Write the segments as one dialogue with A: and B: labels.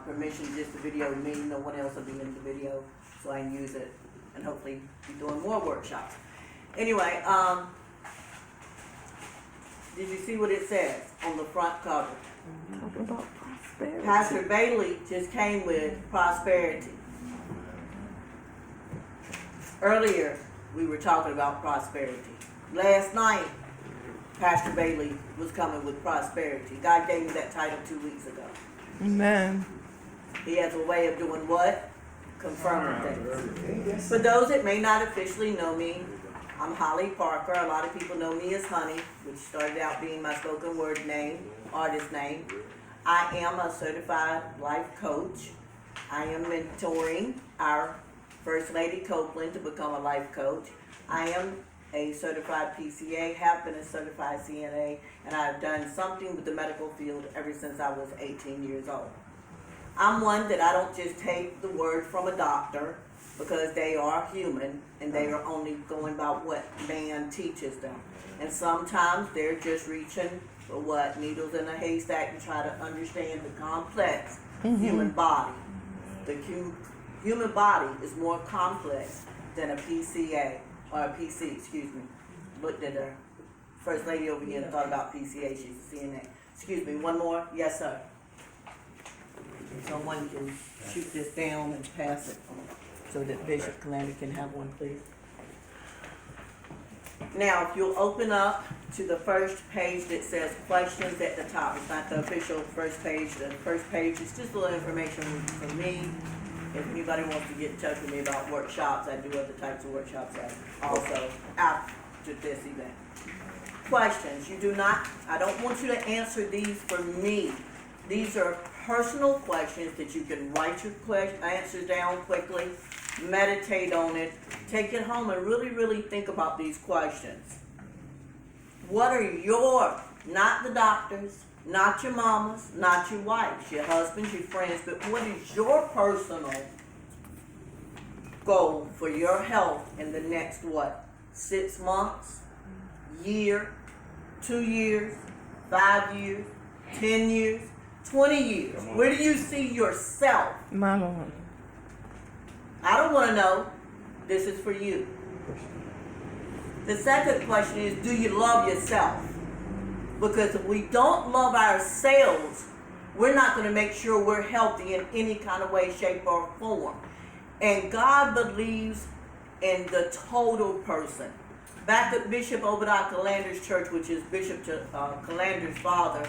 A: permission just to video me. No one else will be in the video, so I can use it and hopefully be doing more workshops. Anyway, did you see what it says on the front cover?
B: Talking about prosperity.
A: Pastor Bailey just came with prosperity. Earlier, we were talking about prosperity. Last night, Pastor Bailey was coming with prosperity. God gave me that title 2 weeks ago.
B: Amen.
A: He has a way of doing what? Confirming things. For those that may not officially know me, I'm Holly Parker. A lot of people know me as Honey, which started out being my spoken word name, artist name. I am a certified life coach. I am mentoring our First Lady Copeland to become a life coach. I am a certified PCA, have been a certified CNA, and I've done something with the medical field ever since I was 18 years old. I'm one that I don't just take the word from a doctor, because they are human and they are only going by what man teaches them. And sometimes they're just reaching for what? Needles in a haystack to try to understand the complex human body. The human body is more complex than a PCA, or a PC, excuse me. Looked at her First Lady over here and thought about PCA, she's a CNA. Excuse me, one more? Yes, sir. Someone can shoot this down and pass it so that Bishop Calandra can have one, please. Now, if you'll open up to the first page that says questions at the top. It's not the official first page. The first page is just a little information from me. If anybody wants to get in touch with me about workshops, I do other types of workshops also after this event. Questions. I don't want you to answer these for me. These are personal questions that you can write your answers down quickly, meditate on it, take it home and really, really think about these questions. What are your, not the doctors, not your mamas, not your wives, your husbands, your friends, but what is your personal goal for your health in the next, 6 months, year, 2 years, 5 years, 10 years, 20 years? Where do you see yourself?
B: My Lord.
A: I don't want to know. This is for you. The second question is, do you love yourself? Because if we don't love ourselves, we're not going to make sure we're healthy in any kind of way, shape, or form. And God believes in the total person. Back at Bishop Obadiah Calandra's church, which is Bishop Calandra's father,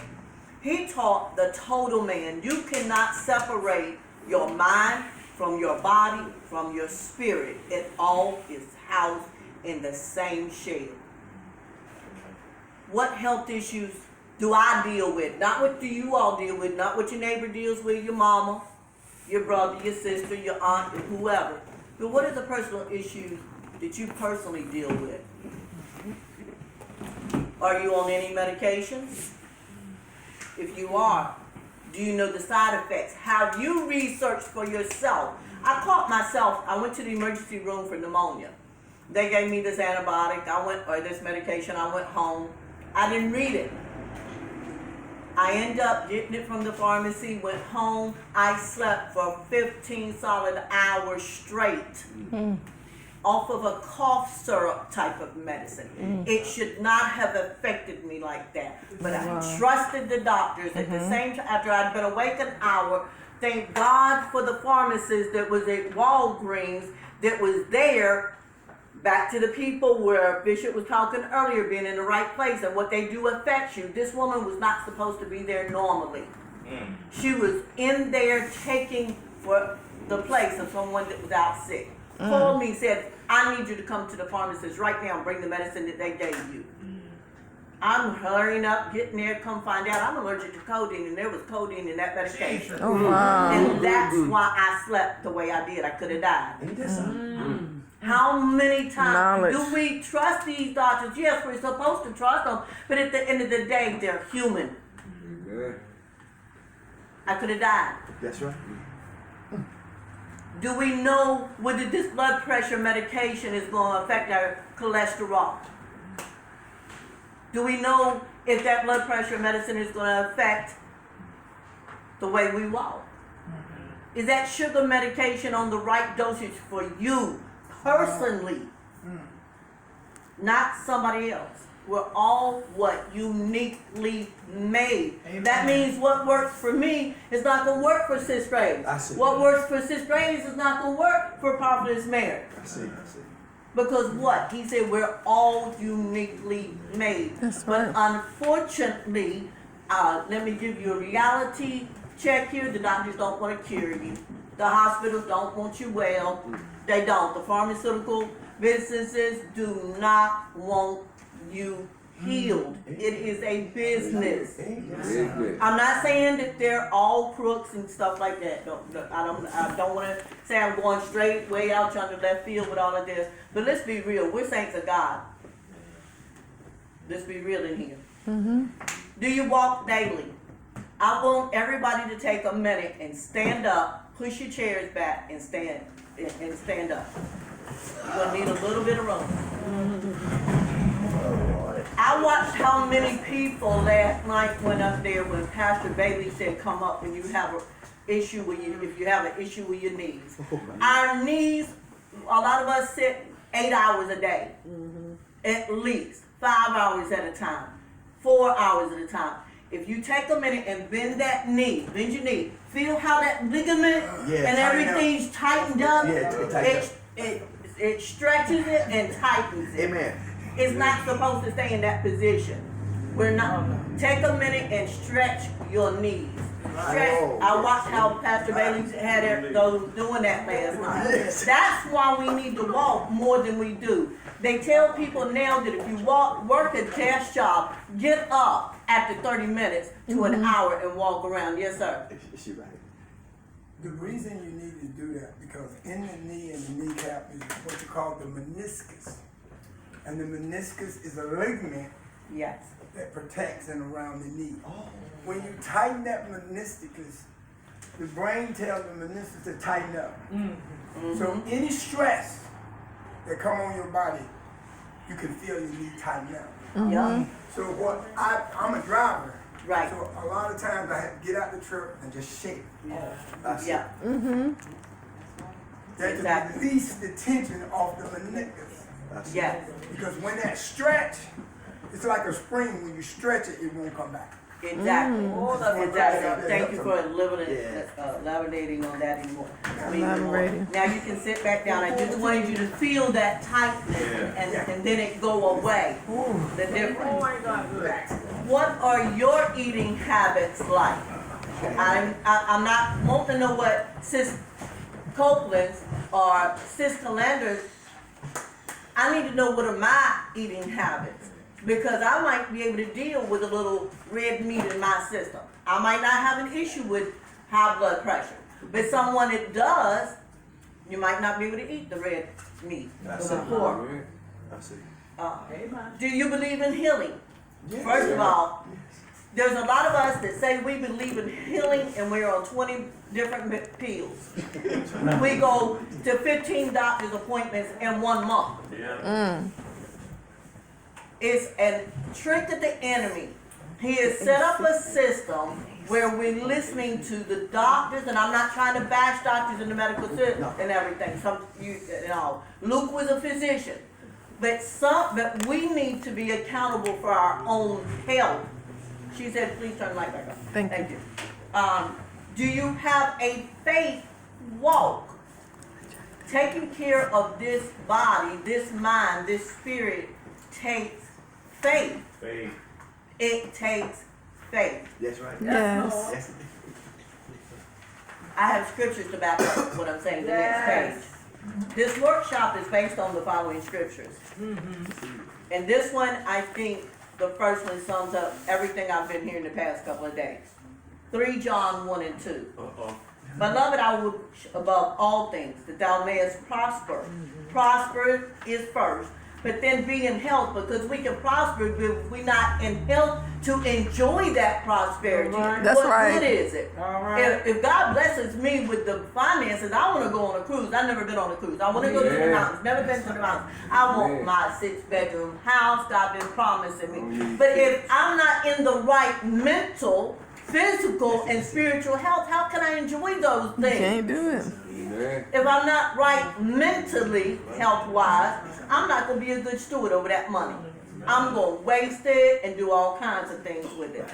A: he taught the total man. You cannot separate your mind from your body, from your spirit. It all is housed in the same shell. What health issues do I deal with? Not what do you all deal with, not what your neighbor deals with, your mama, your brother, your sister, your aunt, or whoever. But what are the personal issues that you personally deal with? Are you on any medications? If you are, do you know the side effects? Have you researched for yourself? I caught myself, I went to the emergency room for pneumonia. They gave me this antibiotic, or this medication, I went home. I didn't read it. I ended up getting it from the pharmacy, went home. I slept for 15 solid hours straight off of a cough syrup type of medicine. It should not have affected me like that. But I trusted the doctors at the same time. After I'd been awake an hour, thank God for the pharmacist that was at Walgreens that was there. Back to the people where Bishop was talking earlier, being in the right place and what they do affects you. This woman was not supposed to be there normally. She was in there taking for the place of someone that was out sick. Called me, said, I need you to come to the pharmacist right now and bring the medicine that they gave you. I'm hurrying up, getting there, come find out I'm allergic to codeine, and there was codeine in that medication.
B: Oh, wow.
A: And that's why I slept the way I did. I could have died. How many times do we trust these doctors? Yes, we're supposed to trust them, but at the end of the day, they're human. I could have died.
C: That's right.
A: Do we know whether this blood pressure medication is going to affect our cholesterol? Do we know if that blood pressure medicine is going to affect the way we walk? Is that sugar medication on the right dosage for you personally? Not somebody else. We're all what? Uniquely made.
C: Amen.
A: That means what works for me is not going to work for Sis Graves.
D: I see.
A: What works for Sis Graves is not going to work for Prophetess Mary.
D: I see.
A: Because what? He said we're all uniquely made.
B: That's
A: But
B: right.
A: unfortunately, let me give you a reality check here. The doctors don't want to cure you. The hospitals don't want you well. They don't. The pharmaceutical businesses do not want you healed. It is a business. I'm not saying that they're all crooks and stuff like that. I don't want to say I'm going straight way out yonder left field with all of this. But let's be real. We're saints of God. Let's be real in here. Do you walk daily? I want everybody to take a minute and stand up, push your chairs back, and stand up. You're gonna need a little bit of room. I watched how many people last night went up there when Pastor Bailey said, "Come up when you have an issue with you. If you have an issue with your knees." Our knees, a lot of us sit 8 hours a day, at least 5 hours at a time, 4 hours at a time. If you take a minute and bend your knee, feel how that ligament and everything's tightened up. It stretches it and tightens it.
D: Amen.
A: It's not supposed to stay in that position. We're not. Take a minute and stretch your knees. Stretch. I watched how Pastor Bailey had those doing that last night. That's why we need to walk more than we do. They tell people now that if you work a desk job, get up after 30 minutes to an hour and walk around. Yes, sir.
D: Is she right?
C: The reason you need to do that because in the knee and the kneecap is what you call the meniscus. And the meniscus is a ligament
A: Yes.
C: that protects and around the knee. When you tighten that meniscus, the brain tells the meniscus to tighten up. So any stress that come on your body, you can feel your knee tighten up.
A: Yeah.
C: So I'm a driver.
A: Right.
C: So a lot of times I have to get out the truck and just shake it off.
A: Yeah.
C: That
A: Exactly.
C: to release the tension off the meniscus.
A: Yes.
C: Because when that stretch, it's like a spring. When you stretch it, it won't come back.
A: Exactly.
C: Exactly.
A: Exactly. Thank you for elaborating on that anymore.
B: Elaborating.
A: Now you can sit back down. I just wanted you to feel that tightness and then it go away. The difference. What are your eating habits like? I'm not wanting to know what Sis Copeland's or Sis Calander's. I need to know what are my eating habits. Because I might be able to deal with a little red meat in my system. I might not have an issue with high blood pressure. But someone that does, you might not be able to eat the red meat, the pork.
D: I see.
A: Do you believe in healing?
D: Yes.
A: First of all, there's a lot of us that say we believe in healing and we're on 20 different pills. We go to 15 doctor's appointments in 1 month. It's a trick of the enemy. He has set up a system where we're listening to the doctors, and I'm not trying to bash doctors in the medical system and everything. Luke was a physician, but we need to be accountable for our own health. She said, "Please turn the light back on."
B: Thank
A: you. Do you have a faith walk? Taking care of this body, this mind, this spirit takes faith. It takes faith.
D: That's right.
B: Yes.
D: Yes.
A: I have scriptures to back up what I'm saying. The next page. This workshop is based on the following scriptures. And this one, I think, the first one sums up everything I've been hearing the past couple of days. 3 John 1 and 2. Beloved, I would above all things that thou mayest prosper. Prosper is first. But then be in health, because we can prosper if we're not in health to enjoy that prosperity.
B: That's
A: what
B: right.
A: good is it? If God blesses me with the finances, I want to go on a cruise. I've never been on a cruise. I want to go to the mountains. Never been to the mountains. I want my 6-bedroom house God been promising me. But if I'm not in the right mental physical and spiritual health. How can I enjoy those
B: You
A: things?
B: can't do it.
A: If I'm not right mentally, health-wise, I'm not going to be a good steward over that money. I'm going to waste it and do all kinds of things with it.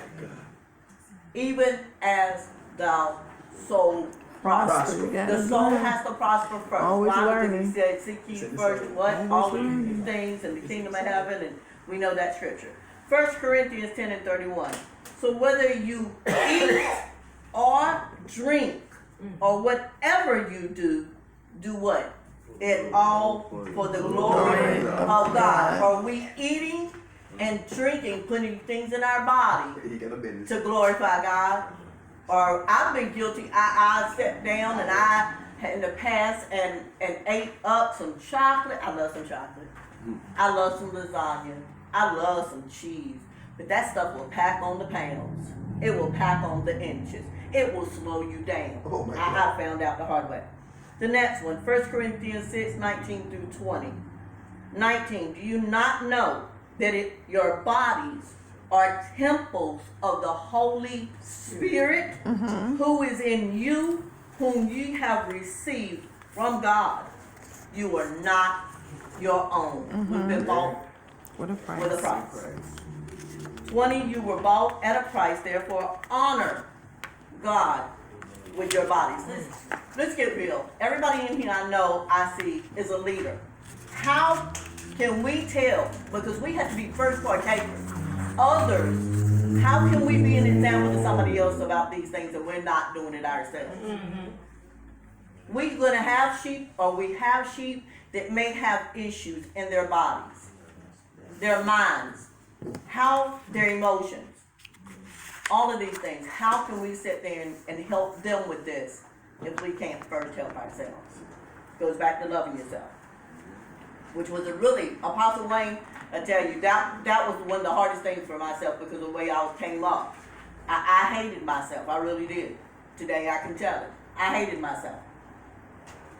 A: Even as thou soul prosper.
B: You gotta
A: The soul
B: learn.
A: has to prosper first.
B: Always
A: Why? Because
B: learning.
A: he said, seek ye first what? All of
B: learning.
A: these things in the kingdom of heaven, and we know that scripture. 1 Corinthians 10 and 31. So whether you eat or drink or whatever you do, do what? It all for the glory of God. Are we eating and drinking, putting things in our body to glorify God? Or I've been guilty. I sat down and I in the past and ate up some chocolate. I love some chocolate. I love some lasagna. I love some cheese. But that stuff will pack on the pounds. It will pack on the inches. It will slow you down.
D: Oh my God.
A: I found out the hard way. The next one, 1 Corinthians 6, 19 through 20. 19, do you not know that your bodies are temples of the Holy Spirit, who is in you, whom ye have received from God? You are not your own. We've been bought
B: What a price.
A: with a price. 20, you were bought at a price, therefore honor God with your bodies. Let's get real. Everybody in here I see is a leader. How can we tell? Because we have to be first partakers. Others, how can we be an example to somebody else about these things and we're not doing it ourselves? We're going to have sheep, or we have sheep that may have issues in their bodies, their minds, their emotions. All of these things, how can we sit there and help them with this if we can't first help ourselves? Goes back to loving yourself, which was Apostle Wayne, I tell you, that was one of the hardest things for myself because of the way I came up. I hated myself, I really did. Today I can tell it. I hated myself.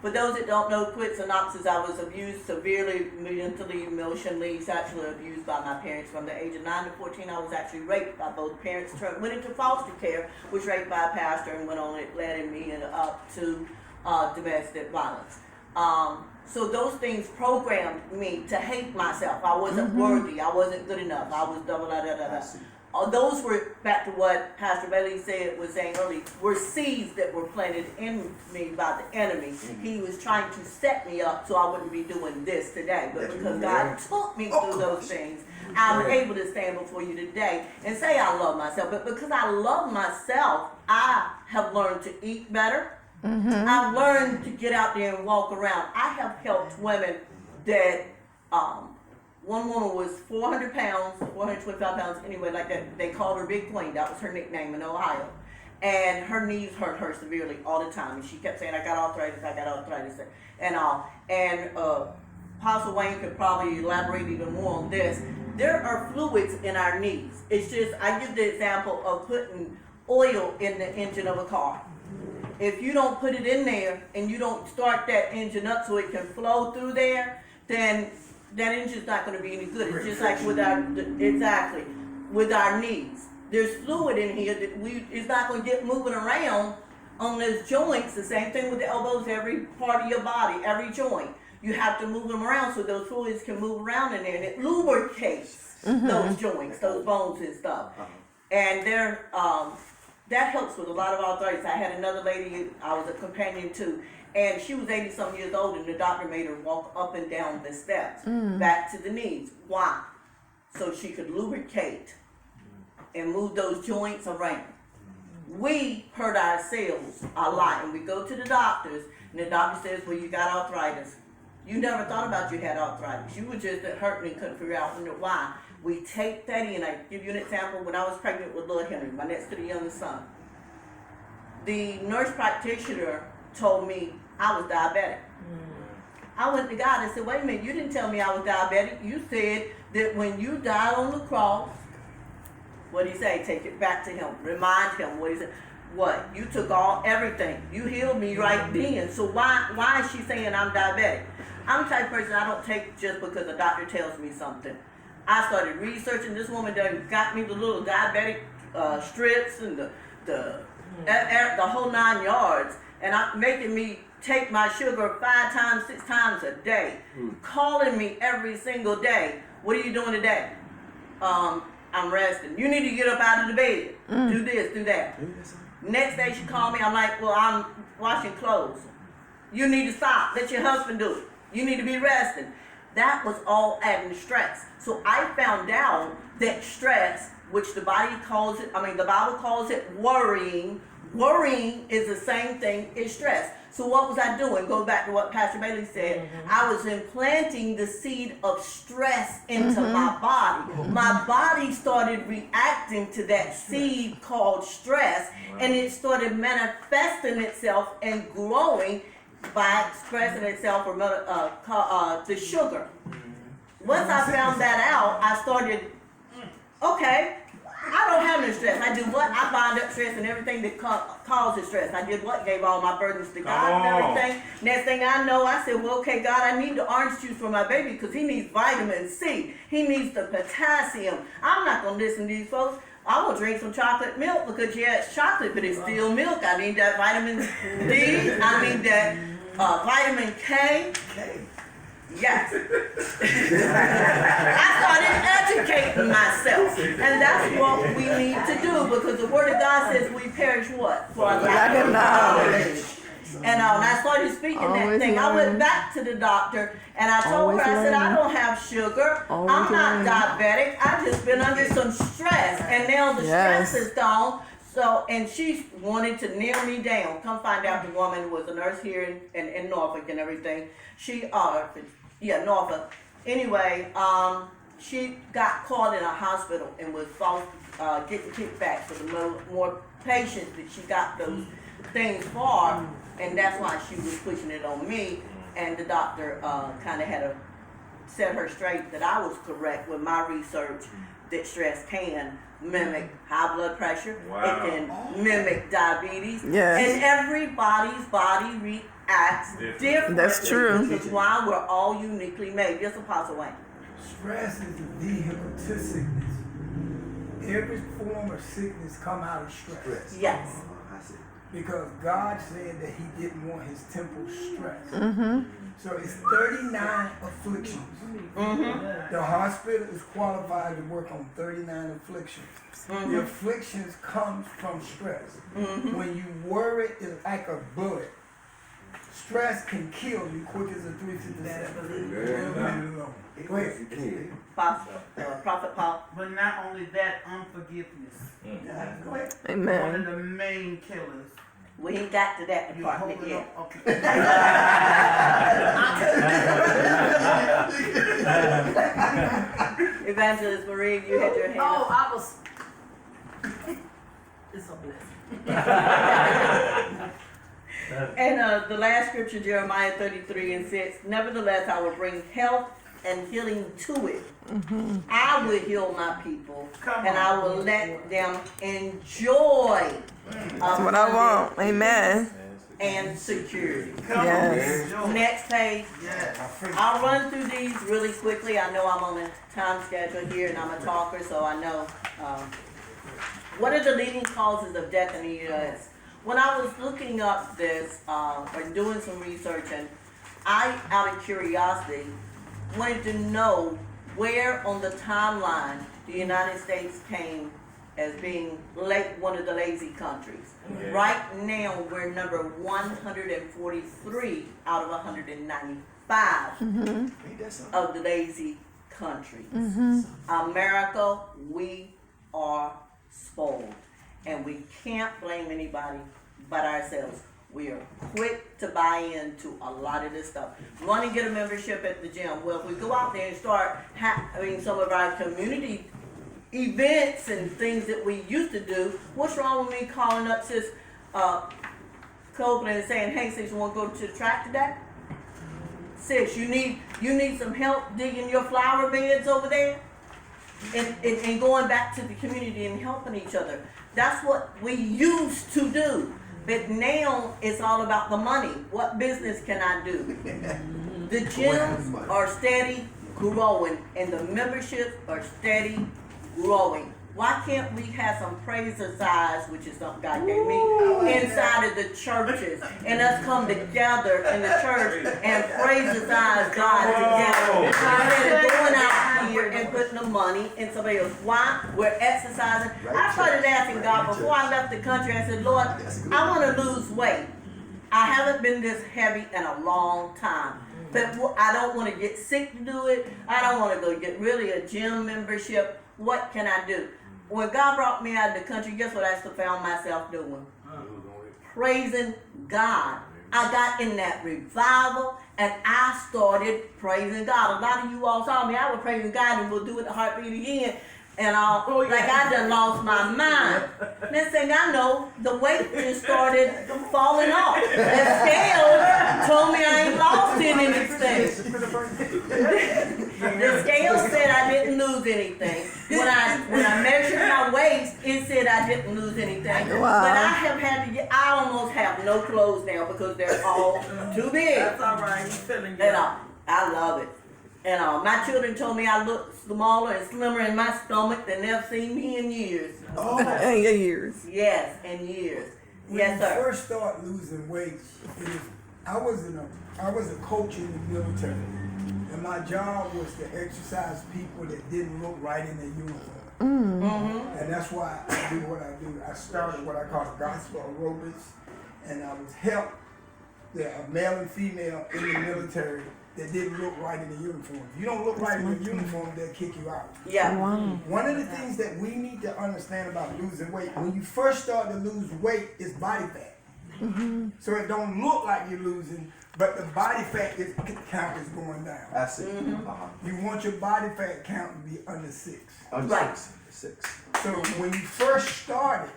A: For those that don't know, quick synopsis, I was abused severely, mentally, emotionally, sexually abused by my parents from the age of 9 to 14. I was actually raped by both parents, went into foster care, was raped by a pastor, and went on it, led me up to domestic violence. So those things programmed me to hate myself. I wasn't worthy. I wasn't good enough. I was those were, back to what Pastor Bailey was saying earlier, were seeds that were planted in me by the enemy. He was trying to set me up so I wouldn't be doing this today. But because God took me through those things, I'm able to stand before you today and say I love myself. But because I love myself, I have learned to eat better. I've learned to get out there and walk around. I have helped women that, one woman was 400 pounds, 425 pounds, anyway, like that. They called her Big Queen. That was her nickname in Ohio. And her knees hurt her severely all the time. And she kept saying, I got arthritis, and all. And Apostle Wayne could probably elaborate even more on this. There are fluids in our knees. It's just, I give the example of putting oil in the engine of a car. If you don't put it in there and you don't start that engine up so it can flow through there, then that engine's not going to be any good. It's just like with our knees. There's fluid in here that it's not going to get moving around on those joints. The same thing with the elbows, every part of your body, every joint. You have to move them around so those fluids can move around in there, and it lubricates those joints, those bones and stuff. And that helps with a lot of arthritis. I had another lady I was a companion to, and she was 80-some years old, and the doctor made her walk up and down the steps, back to the knees. Why? So she could lubricate and move those joints around. We hurt ourselves a lot, and we go to the doctors, and the doctor says, well, you got arthritis. You never thought about you had arthritis. You were just hurting and couldn't figure out why. We take that in. I give you an example. When I was pregnant with little Henry, my next to the youngest son, the nurse practitioner told me I was diabetic. I went to God and said, wait a minute, you didn't tell me I was diabetic. You said that when you died on the cross, what did he say? Take it back to him. Remind him what he said. What? You took everything. You healed me right then. So why is she saying I'm diabetic? I'm the type of person I don't take just because a doctor tells me something. I started researching. This woman done got me the little diabetic strips and the whole 9 yards, and making me take my sugar 5 times, 6 times a day, calling me every single day. What are you doing today? I'm resting. You need to get up out of the bed. Do this, do that. Next day she called me. I'm like, well, I'm washing clothes. You need to stop. Let your husband do it. You need to be resting. That was all adding stress. So I found out that stress, which the Bible calls it worrying. Worrying is the same thing as stress. So what was I doing? Go back to what Pastor Bailey said. I was implanting the seed of stress into my body. My body started reacting to that seed called stress, and it started manifesting itself and growing by expressing itself or the sugar. Once I found that out, I started, okay, I don't have no stress. I do what? I bind up stress and everything that causes stress. I did what? Gave all my burdens to God and everything. Next thing I know, I said, well, okay, God, I need the orange juice for my baby because he needs vitamin C. He needs the potassium. I'm not going to listen to these folks. I will drink some chocolate milk because, yeah, it's chocolate, but it's still milk. I need that vitamin D. I need that vitamin K. Yes. I started educating myself. And that's what we need to do because the Word of God says we perish what? For a lack of knowledge. And I started speaking that thing. I went back to the doctor and I told her, I said, I don't have sugar. I'm not diabetic. I've just been under some stress. And now the stress is gone. So, and she wanted to nail me down. Come find out the woman was a nurse here in Norfolk and everything. Norfolk. Anyway, she got caught in a hospital and was getting kickback for the more patients that she got those things for, and that's why she was pushing it on me. And the doctor kind of had to set her straight that I was correct with my research that stress can mimic high blood pressure. It can mimic diabetes. And everybody's body reacts differently.
B: That's true.
A: Which is why we're all uniquely made. Yes, Apostle Wayne.
C: Stress is the vehicle to sickness. Every form of sickness come out of stress.
A: Yes.
C: Because God said that he didn't want his temple stressed. So it's 39 afflictions. The hospital is qualified to work on 39 afflictions. The afflictions comes from stress. When you worry, it's like a bullet. Stress can kill you quick as a 357. Go ahead.
A: Prophet Paul.
D: But not only that, unforgiveness.
C: Go ahead.
B: Amen.
D: One of the main killers.
A: We ain't got to that
D: You
A: department
D: hold it
A: yet.
D: up. Okay.
A: Evangelist Marie, you had your hand
E: Oh,
A: up.
E: I was. It's a blessing.
A: And the last scripture, Jeremiah 33:6, nevertheless I will bring health and healing to it. I will heal my people, and I will let them enjoy
B: That's what I want. Amen.
A: and security.
B: Yes.
A: Next page.
D: Yes.
A: I'll run through these really quickly. I know I'm on a time schedule here, and I'm a talker, so I know. What are the leading causes of death in the U.S.? When I was looking up this or doing some research, and I, out of curiosity, wanted to know where on the timeline the United States came as being one of the lazy countries.
F: Yeah.
A: Right now, we're number 143 out of 195 of the lazy countries. America, we are spoiled, and we can't blame anybody but ourselves. We are quick to buy into a lot of this stuff. We want to get a membership at the gym. Well, if we go out there and start having some of our community events and things that we used to do, what's wrong with me calling up Sis Copeland and saying, hey, sis, you want to go to the track today? Sis, you need some help digging your flower beds over there? And going back to the community and helping each other. That's what we used to do. But now it's all about the money. What business can I do? The gyms are steady growing and the memberships are steady growing. Why can't we have some praise exercise, which is something God gave me, inside of the churches, and us come together in the church and praise exercise God together, instead of going out here and putting the money in somebody else? Why? We're exercising. I started asking God before I left the country. I said, Lord, I want to lose weight. I haven't been this heavy in a long time. But I don't want to get sick to do it. I don't want to go get really a gym membership. What can I do? When God brought me out of the country, guess what I found myself doing? Praising God. I got in that revival and I started praising God. A lot of you all saw me. I was praising God, and we'll do it the heartbeat again. And like I done lost my mind. Next thing I know, the weight just started falling off. The scale told me I ain't lost anything. The scale said I didn't lose anything. When I measured my waist, it said I didn't lose anything.
B: Wow.
A: But I have had to get, I almost have no clothes now because they're all too big.
E: That's all right. He's feeling good.
A: And I love it. And my children told me I look smaller and slimmer in my stomach than they've seen me in years.
C: Oh,
B: In your years.
A: Yes, in years.
C: when
A: Yes,
C: you
A: sir.
C: first start losing weight, I was a coach in the military, and my job was to exercise people that didn't look right in their uniform.
A: Mm-hmm.
C: And that's why I do what I do. I started what I call gospel aerobics, and I was helped a male and female in the military that didn't look right in the uniform. If you don't look right in the uniform, they'll kick you out.
A: Yeah.
B: Wow.
C: One of the things that we need to understand about losing weight, when you first start to lose weight, it's body fat. So it don't look like you're losing, but the body fat count is going down.
F: I see.
C: You want your body fat count to be under 6.
A: Right.
F: Six.
C: So when you first started,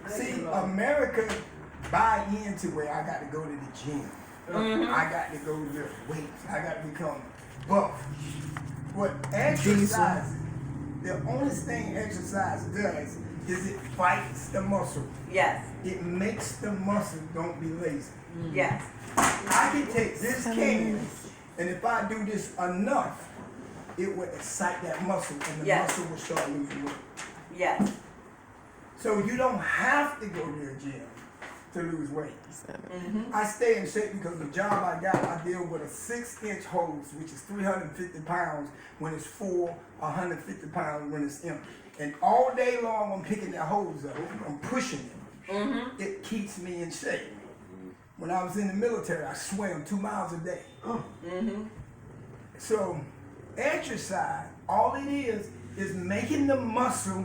C: see, America buy into where I got to go to the gym. I got to go lift weights. I got to become buff. What exercise, the only thing exercise does is it fights the muscle.
A: Yes.
C: It makes the muscle don't be lazy.
A: Yes.
C: I can take this can, and if I do this enough, it will excite that muscle, and the
A: Yes.
C: muscle will start losing weight.
A: Yes.
C: So you don't have to go to a gym to lose weight.
A: Mm-hmm.
C: I stay in shape because the job I got, I deal with a 6-inch hose, which is 350 pounds when it's full, 150 pounds when it's empty. And all day long, I'm picking that hose up, I'm pushing it.
A: Mm-hmm.
C: It keeps me in shape. When I was in the military, I swam 2 miles a day.
A: Mm-hmm.
C: So exercise, all it is making the muscle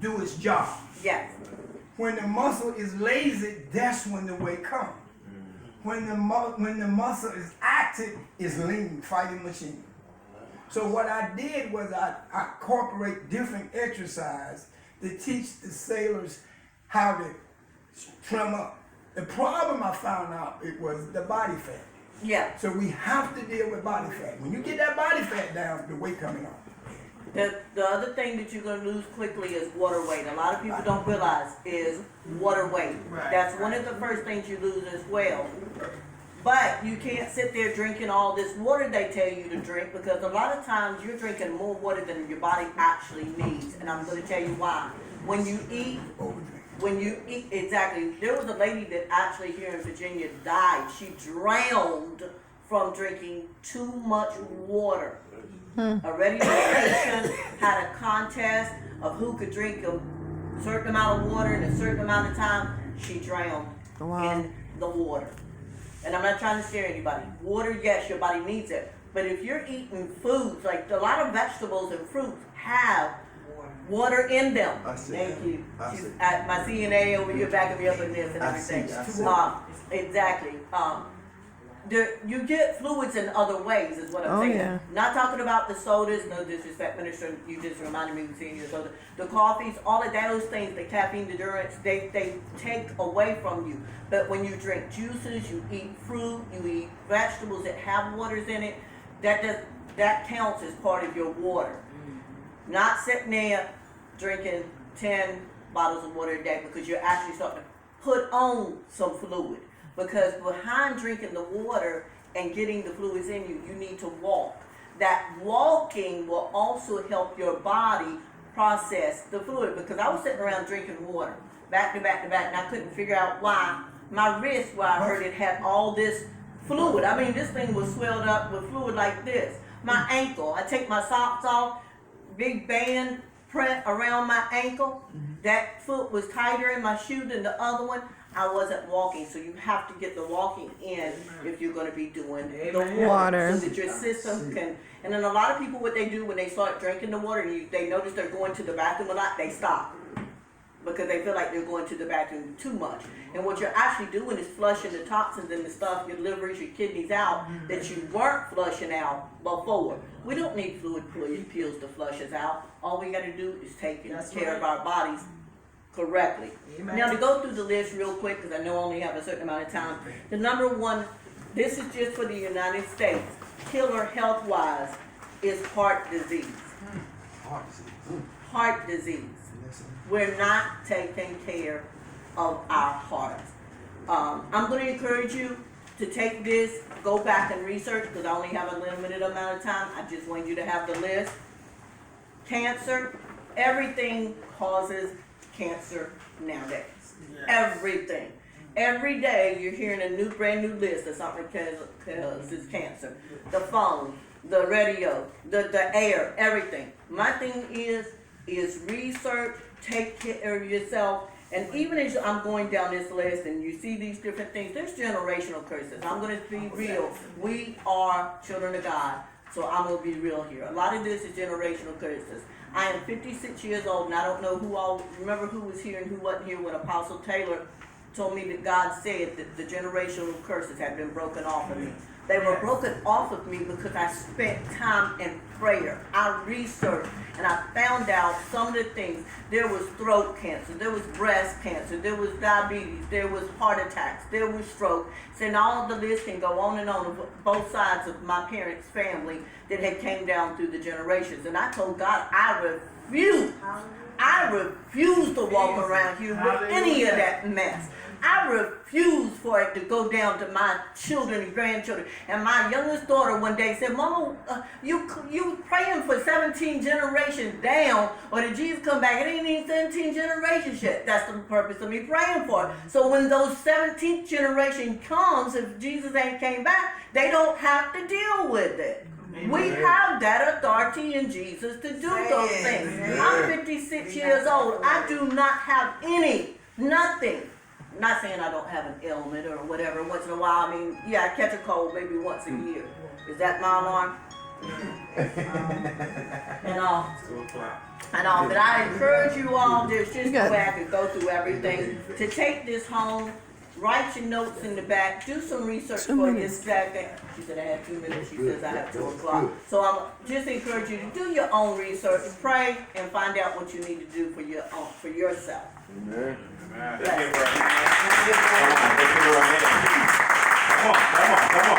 C: do its job.
A: Yes.
C: When the muscle is lazy, that's when the weight comes. When the muscle is active, it's lean, fighting machine. So what I did was I incorporate different exercise to teach the sailors how to trim up. The problem I found out, it was the body fat.
A: Yeah.
C: So we have to deal with body fat. When you get that body fat down, the weight coming off.
A: The other thing that you're going to lose quickly is water weight. A lot of people don't realize is water weight.
E: Right.
A: That's one of the first things you lose as well. But you can't sit there drinking all this water they tell you to drink, because a lot of times you're drinking more water than your body actually needs. And I'm going to tell you why. When you eat, exactly. There was a lady that actually here in Virginia died. She drowned from drinking too much water. A radio station had a contest of who could drink a certain amount of water in a certain amount of time. She drowned in the water. And I'm not trying to scare anybody. Water, yes, your body needs it. But if you're eating foods, like a lot of vegetables and fruits have water in them.
F: I see.
A: Thank you.
F: I
A: She's
F: see.
A: at my CNA over here backing me up in this and
F: I see,
A: everything.
F: I see.
A: Exactly. You get fluids in other ways, is what I'm saying.
B: Yeah.
A: Not talking about the sodas, no disrespect, Minister, you just reminded me of seeing your soda. The coffees, all of those things, the caffeine, the endurance, they take away from you. But when you drink juices, you eat fruit, you eat vegetables that have waters in it, that counts as part of your water. Not sitting there drinking 10 bottles of water a day, because you're actually starting to put on some fluid. Because behind drinking the water and getting the fluids in you, you need to walk. That walking will also help your body process the fluid, because I was sitting around drinking water back to back to back, and I couldn't figure out why my wrist, where I heard it had all this fluid. I mean, this thing was swelled up with fluid like this. My ankle, I take my socks off, big band print around my ankle. That foot was tighter in my shoe than the other one. I wasn't walking, so you have to get the walking in if you're going to be doing the
B: Water.
A: so that your system can. And then a lot of people, what they do when they start drinking the water, they notice they're going to the bathroom a lot, they stop because they feel like they're going to the bathroom too much. And what you're actually doing is flushing the toxins and the stuff, your livers, your kidneys out that you weren't flushing out before. We don't need fluid pills to flush us out. All we got to do is take care of our bodies correctly.
E: Amen.
A: Now, to go through the list real quick, because I know I only have a certain amount of time. The number one, this is just for the United States, killer health-wise, is heart disease. Heart disease. We're not taking care of our hearts. I'm going to encourage you to take this, go back and research, because I only have a limited amount of time. I just want you to have the list. Cancer, everything causes cancer nowadays. Everything. Every day you're hearing a brand new list of something causes cancer. The phone, the radio, the air, everything. My thing is research, take care of yourself. And even as I'm going down this list and you see these different things, there's generational curses. I'm going to be real. We are children of God, so I'm going to be real here. A lot of this is generational curses. I am 56 years old, and I don't know remember who was here and who wasn't here when Apostle Taylor told me that God said that the generational curses had been broken off of me. They were broken off of me because I spent time in prayer. I researched and I found out some of the things. There was throat cancer, there was breast cancer, there was diabetes, there was heart attacks, there was stroke. And all the list can go on of both sides of my parents' family that had came down through the generations. And I told God, I refuse to walk around here with any of that mess. I refuse for it to go down to my children and grandchildren. And my youngest daughter one day said, Mama, you praying for 17 generations down, or did Jesus come back? It ain't even 17 generations yet. That's the purpose of me praying for it. So when those 17th generation comes, if Jesus ain't came back, they don't have to deal with it. Amen. We have that authority in Jesus to do those things. Amen. I'm 56 years old. I do not have nothing. Not saying I don't have an ailment or whatever once in a while. I mean, yeah, I catch a cold maybe once a year. Is that my alarm? And all. But I encourage you all just go back and go through everything. To take this home, write your notes in the back, do some research for this second. She said I had 2 minutes. She says I have 2 o'clock. So I'm just encourage you to do your own research, pray, and find out what you need to do for yourself.
F: Amen.
A: Let's give her a hand.
F: Come on.